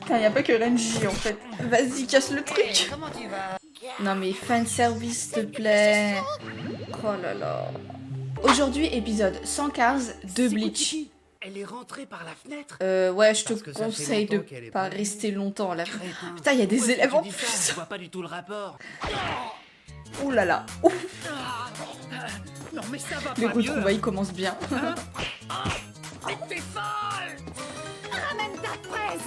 Putain, y a pas que Renji en fait. Vas-y, casse le truc. Hey, comment tu vas? Non mais fan service, s'il te plaît. Oh là là. Aujourd'hui, épisode 115 de Bleach. Elle est rentrée par la fenêtre. Ouais, je te Parce que ça fait conseille de longtemps qu'elle est pas pas venue. rester longtemps là. Crétin. Putain, y a des Pourquoi élèves tu en dis ça? plus. Je vois pas du tout le rapport. Ouh là là. Ouf. Non mais ça va Les pas mieux. retrouvailles commencent bien. Mais t'es folle. Ramène ta fraise.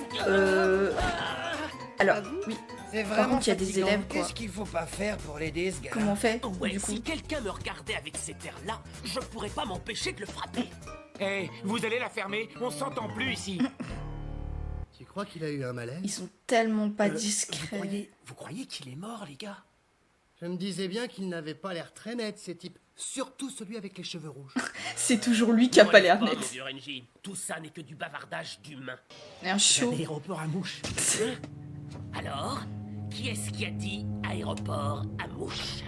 Alors, oui. C'est Par vraiment contre, il y a des fatigant. élèves quoi. Qu'est-ce qu'il faut pas faire pour l'aider, ce gars? Comment on fait Ouais, du coup? si quelqu'un me regardait avec cet air-là, je pourrais pas m'empêcher de le frapper. Hé, vous allez la fermer. On s'entend plus ici. Tu crois qu'il a eu un malaise? Ils sont tellement pas Vous discrets. croyez qu'il est mort, les gars? Je me disais bien qu'il n'avait pas l'air très net, ces types. Surtout celui avec les cheveux rouges. C'est toujours lui qui a pas l'air Mon net. vieux Renji. Tout ça n'est que du bavardage d'humains. Un chaud. Aéroport à mouche. Alors, qui est-ce qui a dit aéroport à mouche?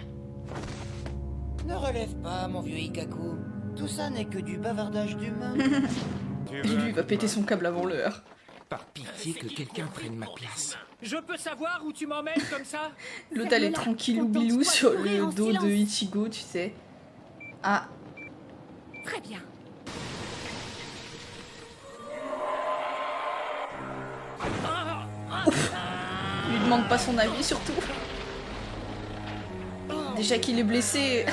Ne relève pas, mon vieux Ikaku. Tout ça n'est que du bavardage d'humains. Et lui, il va péter son câble avant l'heure. Par pitié que quelqu'un prenne ma place. Je peux savoir où tu m'emmènes comme ça? L'autre, elle est tranquille ou bilou sur le dos de Ichigo, tu sais. Ah, Très bien. lui demande pas son avis surtout. Déjà qu'il est blessé.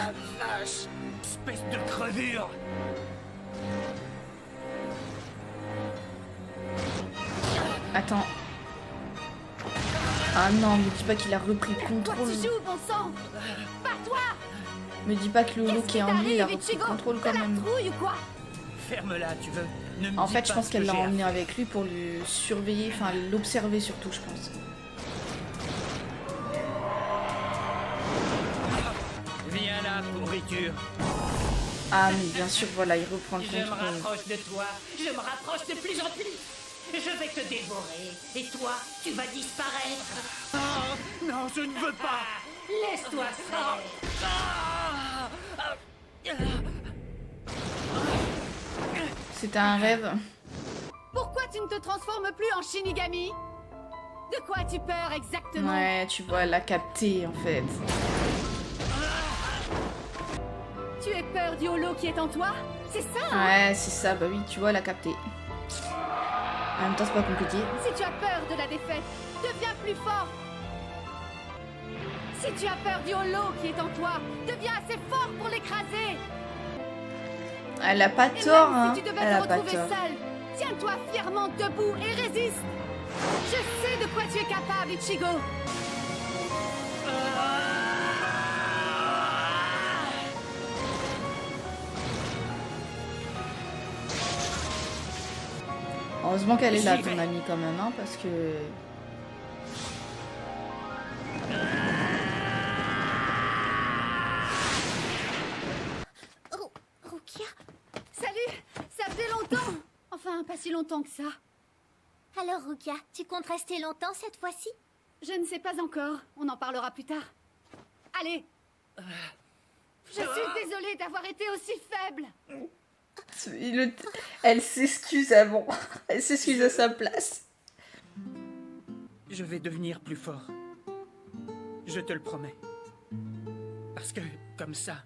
Espèce de crevure. Attends. Ah non, me dis pas qu'il a repris le Toi, contrôle. tu joues, bon sang. Pas toi. Me dis pas que le loup qui est en lui, il a t'arrive, repris le Ichigo? contrôle quand T'as la même. trouille ou quoi? Ferme-la, tu veux. Ne me En dis fait, je pas pense ce qu'elle que l'a j'ai à emmené faire. avec lui pour lui surveiller, enfin l'observer surtout, je pense. Viens là, pourriture. Ah, mais bien sûr, voilà, il reprend le Je me contrôle. rapproche de toi. Je me rapproche de plus en plus. Je vais te dévorer. Et toi, tu vas disparaître. Non, je ne veux pas. Laisse-toi faire. C'était un rêve. Pourquoi tu ne te transformes plus en Shinigami? De quoi as-tu peur exactement? Ouais, tu vois, elle l'a capté en fait. Tu es peur du holo qui est en toi? C'est ça, hein? Ouais, c'est ça, bah oui, tu vois, elle a capté. En même temps, c'est pas compliqué. Si tu as peur de la défaite, deviens plus fort. Si tu as peur du holo qui est en toi, deviens assez fort pour l'écraser. Elle a pas Et tort, même hein. si tu devais Elle a te pas retrouver tort. seul, tiens-toi fièrement debout et résiste. Je sais de quoi tu es capable, Ichigo. Heureusement qu'elle est là, ton amie, quand même, hein, parce que... Rukia? Salut. Ça faisait longtemps. Enfin, pas si longtemps que ça. Alors, Rukia, tu comptes rester longtemps cette fois-ci? Je ne sais pas encore. On en parlera plus tard. Allez. Je suis désolée d'avoir été aussi faible. Elle s'excuse avant. Elle s'excuse à sa place. Je vais devenir plus fort. Je te le promets. Parce que, comme ça,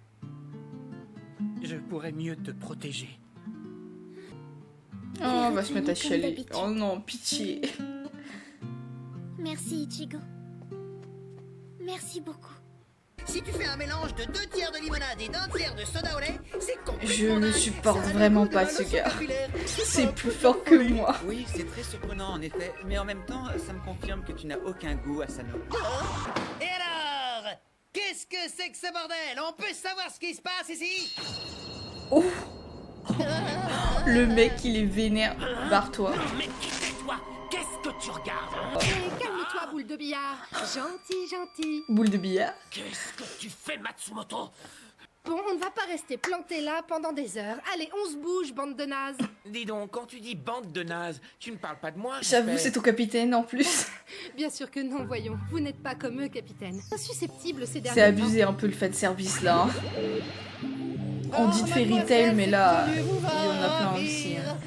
je pourrais mieux te protéger. Oh, on va se mettre à Comme chialer. d'habitude. Oh non, pitié. Merci, Ichigo. Merci beaucoup. Si tu fais un mélange de 2 tiers de limonade et d'1 tiers de soda au lait, c'est complètement Je ne dingue. supporte Ça a le vraiment goût de pas la ce lotion gars. capillaire. C'est plus fort que moi. Oui, c'est très surprenant en effet, mais en même temps, ça me confirme que tu n'as aucun goût à Sano. Et alors? Qu'est-ce que c'est que ce bordel? On peut savoir ce qui se passe ici? Oh. Le mec, il est vénère. Barre-toi. Mais qui c'est toi? Qu'est-ce que tu regardes, hein? Calme-toi, boule de billard. Gentil, gentil. Boule de billard. Qu'est-ce que tu fais, Matsumoto? Bon, on ne va pas rester planté là pendant des heures. Allez, on se bouge, bande de nazes. Dis donc, quand tu dis bande de nazes, tu ne parles pas de moi, J'avoue, j'espère. c'est ton capitaine en plus. Bien sûr que non, voyons. Vous n'êtes pas comme eux, capitaine. Susceptible ces derniers C'est abusé un peu le fait de service là. hein. On dit de Fairy Tail, mais là, il y en a plein aussi. hein.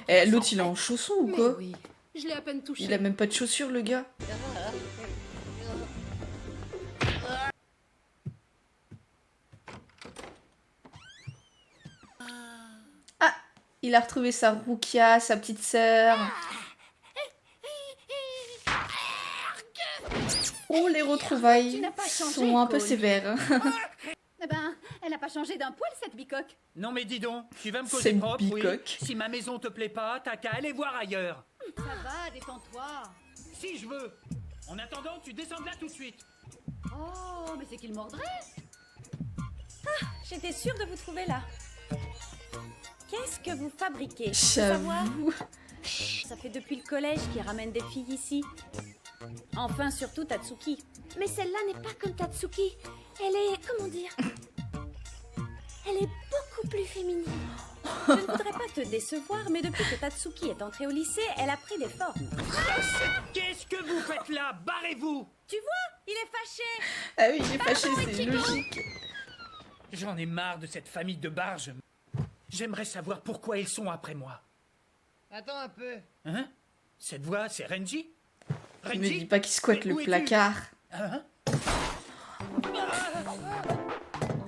Eh, l'autre, il est en chaussons ou Mais quoi? oui, Je l'ai à peine touché. Il a même pas de chaussures, le gars. Ah, il a retrouvé sa Rukia, sa petite sœur. Oh, les retrouvailles Tu n'as pas changé, sont un peu Cole. sévères. Eh ben, elle n'a pas changé d'un poil, cette bicoque. Non mais dis donc, tu vas me C'est causer une propre, oui. bicoque. Si ma maison te plaît pas, t'as qu'à aller voir ailleurs. Ça va, détends-toi. Si je veux. En attendant, tu descends de là tout de suite. Oh, mais c'est qu'il mordrait. J'étais sûre de vous trouver là. Qu'est-ce que vous fabriquez? Faut savoir. J'avoue. Ça fait depuis le collège qu'ils ramènent des filles ici. Enfin, surtout Tatsuki. Mais celle-là n'est pas comme Tatsuki. Elle est... comment dire? Elle est beaucoup plus féminine. Je ne voudrais pas te décevoir, mais depuis que Tatsuki est entrée au lycée, elle a pris des formes. Qu'est-ce que vous faites là? Barrez-vous! Tu vois, il est fâché. Ah oui, il est fâché, c'est logique. J'en ai marre de cette famille de barges. J'aimerais savoir pourquoi ils sont après moi. Attends un peu. Hein? Cette voix, c'est Renji? Il me dit pas qu'il squatte Mais le où es-tu? placard. Hein?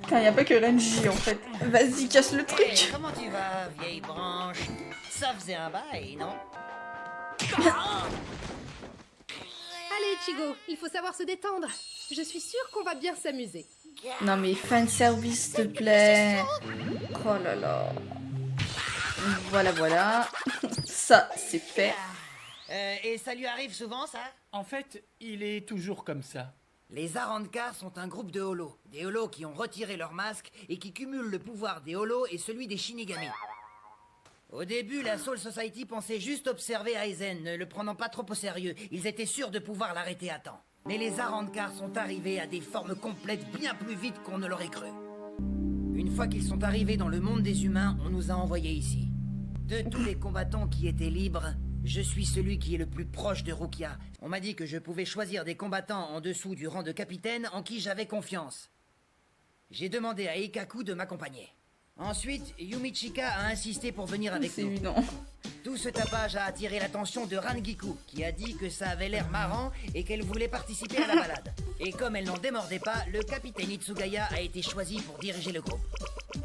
Putain, y a pas que Renji en fait. Vas-y, casse le Hey, truc. comment tu vas, vieille branche? Ça faisait un bail, non? Allez, Chigo, il faut savoir se détendre. Je suis sûre qu'on va bien s'amuser. Non mais fanservice, s'il te plaît. Oh là là. Voilà, voilà. Ça, c'est fait. Et ça lui arrive souvent, ça? En fait, il est toujours comme ça. Les Arrancar sont un groupe de holos. Des holos qui ont retiré leur masque et qui cumulent le pouvoir des holos et celui des Shinigami. Au début, la Soul Society pensait juste observer Aizen, ne le prenant pas trop au sérieux. Ils étaient sûrs de pouvoir l'arrêter à temps. Mais les Arrancar sont arrivés à des formes complètes bien plus vite qu'on ne l'aurait cru. Une fois qu'ils sont arrivés dans le monde des humains, on nous a envoyés ici. De tous les combattants qui étaient libres, je suis celui qui est le plus proche de Rukia. On m'a dit que je pouvais choisir des combattants en dessous du rang de capitaine en qui j'avais confiance. J'ai demandé à Ikaku de m'accompagner. Ensuite, Yumichika a insisté pour venir avec C'est nous. évident. Tout ce tapage a attiré l'attention de Rangiku, qui a dit que ça avait l'air marrant et qu'elle voulait participer à la balade. Et comme elle n'en démordait pas, le capitaine Itsugaya a été choisi pour diriger le groupe.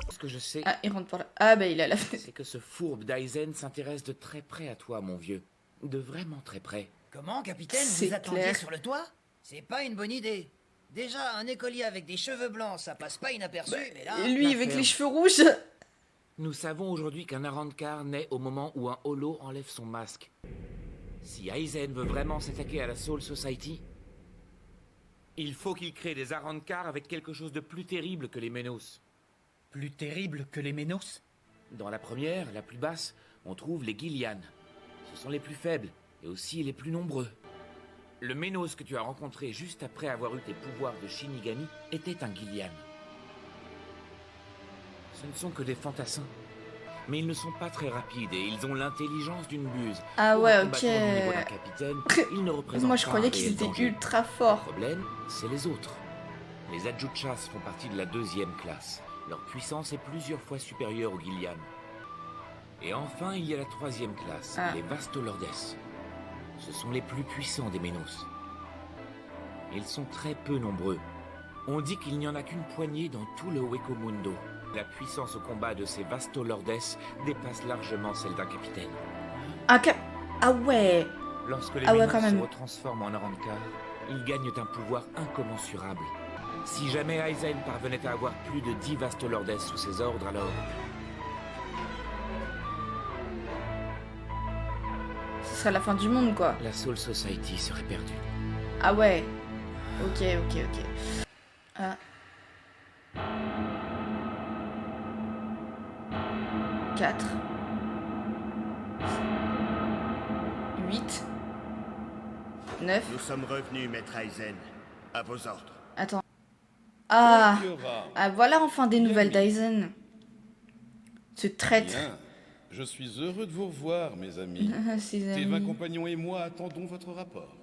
Ce que je sais, Ah, il rentre par là. Ah bah il a la fenêtre. c'est que ce fourbe d'Aizen s'intéresse de très près à toi, mon vieux. De vraiment très près. Comment, capitaine, C'est vous attendiez clair. sur le toit? C'est pas une bonne idée. Déjà, un écolier avec des cheveux blancs, ça passe pas inaperçu, mais là... Et lui avec l'affaire. les cheveux rouges. Nous savons aujourd'hui qu'un Arrancar naît au moment où un holo enlève son masque. Si Aizen veut vraiment s'attaquer à la Soul Society, il faut qu'il crée des Arrancar avec quelque chose de plus terrible que les Menos. Plus terrible que les Ménos? Dans la première, la plus basse, on trouve les Gillian. Ce sont les plus faibles et aussi les plus nombreux. Le Ménos que tu as rencontré juste après avoir eu tes pouvoirs de Shinigami était un Gillian. Ce ne sont que des fantassins. Mais ils ne sont pas très rapides et ils ont l'intelligence d'une buse. Ah Pour ouais, un ok. combattant du niveau d'un capitaine, ils ne représentent Moi je pas croyais un qu'ils réel étaient danger. ultra Le forts. problème, c'est les autres. Les Adjuchas font partie de la deuxième classe. Leur puissance est plusieurs fois supérieure aux Gillian. Et enfin, il y a la troisième classe, Ah. les Vastolordes. Ce sont les plus puissants des Ménos. Ils sont très peu nombreux. On dit qu'il n'y en a qu'une poignée dans tout le Wekomundo. La puissance au combat de ces Vastolordes dépasse largement celle d'un capitaine. Ah, ah ouais. Lorsque les Ah ouais, Ménos quand se même. retransforment en Arrancar, ils gagnent un pouvoir incommensurable. Si jamais Aizen parvenait à avoir plus de 10 Vastolordes sous ses ordres, alors... Ce serait la fin du monde quoi. la Soul Society serait perdue. Ah ouais. Ok, ok, ok. Ah. 4. 8. 9. Nous sommes revenus, maître Aizen. À vos ordres. Attends. Ah. Il y aura. Ah voilà enfin des nouvelles d'Aizen. Ce traître. Bien. Je suis heureux de vous revoir, mes amis. Ses Tes amis. 20 compagnons et moi attendons votre rapport.